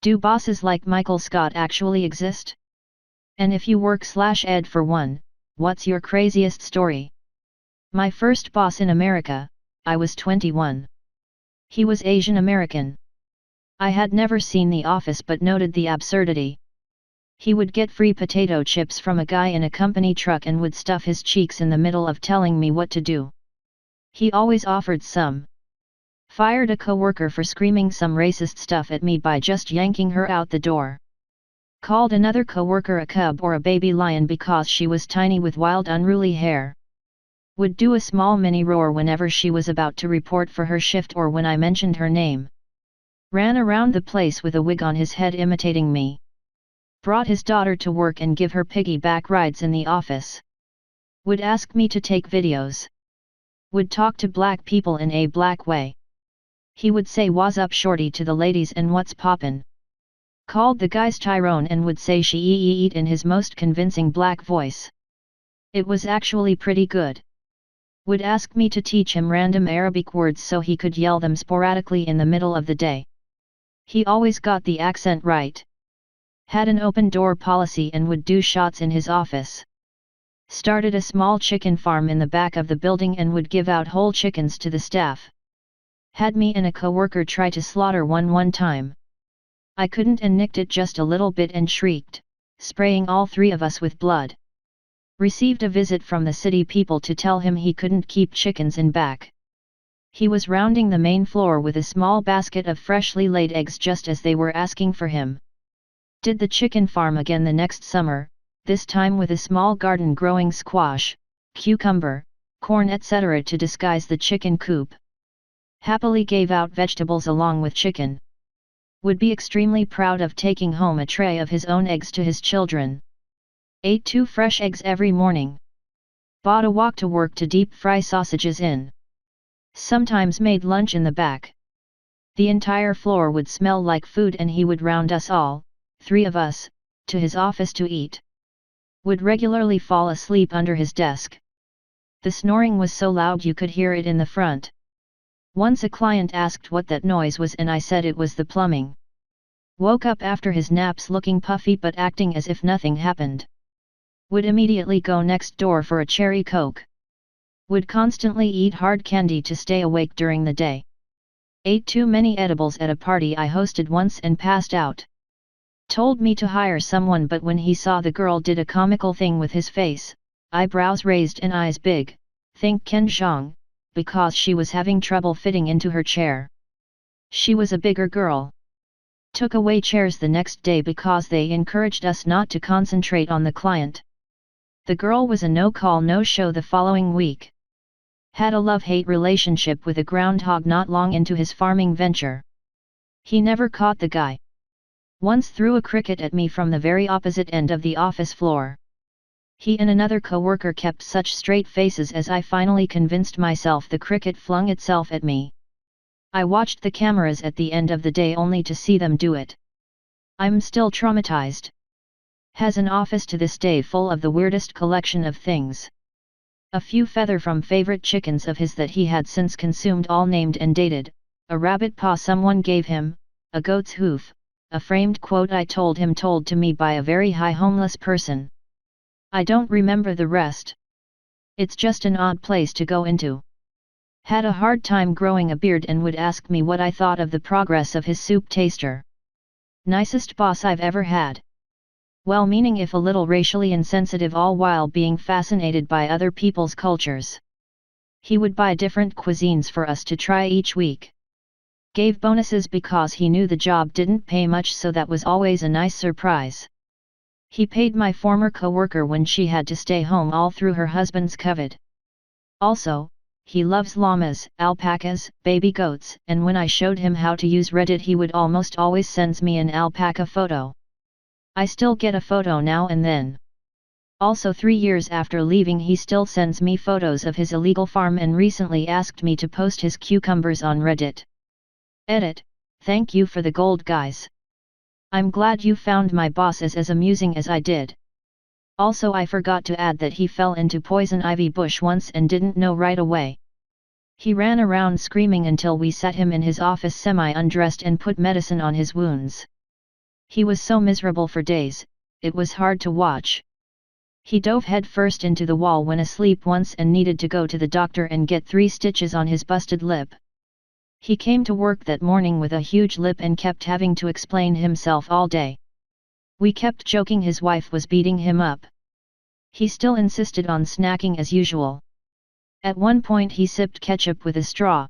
Do bosses like Michael Scott actually exist? And if you work/ed for one, what's your craziest story? My first boss in America, I was 21. He was Asian American. I had never seen The Office but noted the absurdity. He would get free potato chips from a guy in a company truck and would stuff his cheeks in the middle of telling me what to do. He always offered some. Fired a coworker for screaming some racist stuff at me by just yanking her out the door. Called another coworker a cub or a baby lion because she was tiny with wild unruly hair. Would do a small mini roar whenever she was about to report for her shift or when I mentioned her name. Ran around the place with a wig on his head imitating me. Brought his daughter to work and give her piggyback rides in the office. Would ask me to take videos. Would talk to black people in a black way. He would say "What's up shorty" to the ladies and "What's poppin'?" Called the guys Tyrone and would say "She eat" in his most convincing black voice. It was actually pretty good. Would ask me to teach him random Arabic words so he could yell them sporadically in the middle of the day. He always got the accent right. Had an open door policy and would do shots in his office. Started a small chicken farm in the back of the building and would give out whole chickens to the staff. Had me and a coworker try to slaughter one time. I couldn't and nicked it just a little bit and shrieked, spraying all three of us with blood. Received a visit from the city people to tell him he couldn't keep chickens in back. He was rounding the main floor with a small basket of freshly laid eggs just as they were asking for him. Did the chicken farm again the next summer, this time with a small garden growing squash, cucumber, corn etc. to disguise the chicken coop. Happily gave out vegetables along with chicken. Would be extremely proud of taking home a tray of his own eggs to his children. Ate 2 fresh eggs every morning. Bought a walk to work to deep fry sausages in. Sometimes made lunch in the back. The entire floor would smell like food and he would round us all, 3 of us, to his office to eat. Would regularly fall asleep under his desk. The snoring was so loud you could hear it in the front. Once a client asked what that noise was and I said it was the plumbing. Woke up after his naps looking puffy but acting as if nothing happened. Would immediately go next door for a cherry coke. Would constantly eat hard candy to stay awake during the day. Ate too many edibles at a party I hosted once and passed out. Told me to hire someone but when he saw the girl did a comical thing with his face, eyebrows raised and eyes big, think Ken Jeong, because she was having trouble fitting into her chair. She was a bigger girl. Took away chairs the next day because they encouraged us not to concentrate on the client. The girl was a no-call no-show the following week. Had a love-hate relationship with a groundhog not long into his farming venture. He never caught the guy. Once threw a cricket at me from the very opposite end of the office floor. He and another coworker kept such straight faces as I finally convinced myself the cricket flung itself at me. I watched the cameras at the end of the day only to see them do it. I'm still traumatized. Has an office to this day full of the weirdest collection of things. A few feather from favorite chickens of his that he had since consumed all named and dated, a rabbit paw someone gave him, a goat's hoof, a framed quote I told him told to me by a very high homeless person. I don't remember the rest. It's just an odd place to go into. Had a hard time growing a beard and would ask me what I thought of the progress of his soup taster. Nicest boss I've ever had. Well-meaning if a little racially insensitive all while being fascinated by other people's cultures. He would buy different cuisines for us to try each week. Gave bonuses because he knew the job didn't pay much so that was always a nice surprise. He paid my former coworker when she had to stay home all through her husband's COVID. Also, he loves llamas, alpacas, baby goats, and when I showed him how to use Reddit he would almost always sends me an alpaca photo. I still get a photo now and then. Also 3 years after leaving he still sends me photos of his illegal farm and recently asked me to post his cucumbers on Reddit. Edit, thank you for the gold guys. I'm glad you found my boss as amusing as I did. Also I forgot to add that he fell into poison ivy bush once and didn't know right away. He ran around screaming until we sat him in his office semi-undressed and put medicine on his wounds. He was so miserable for days, it was hard to watch. He dove headfirst into the wall when asleep once and needed to go to the doctor and get 3 stitches on his busted lip. He came to work that morning with a huge lip and kept having to explain himself all day. We kept joking his wife was beating him up. He still insisted on snacking as usual. At one point he sipped ketchup with a straw.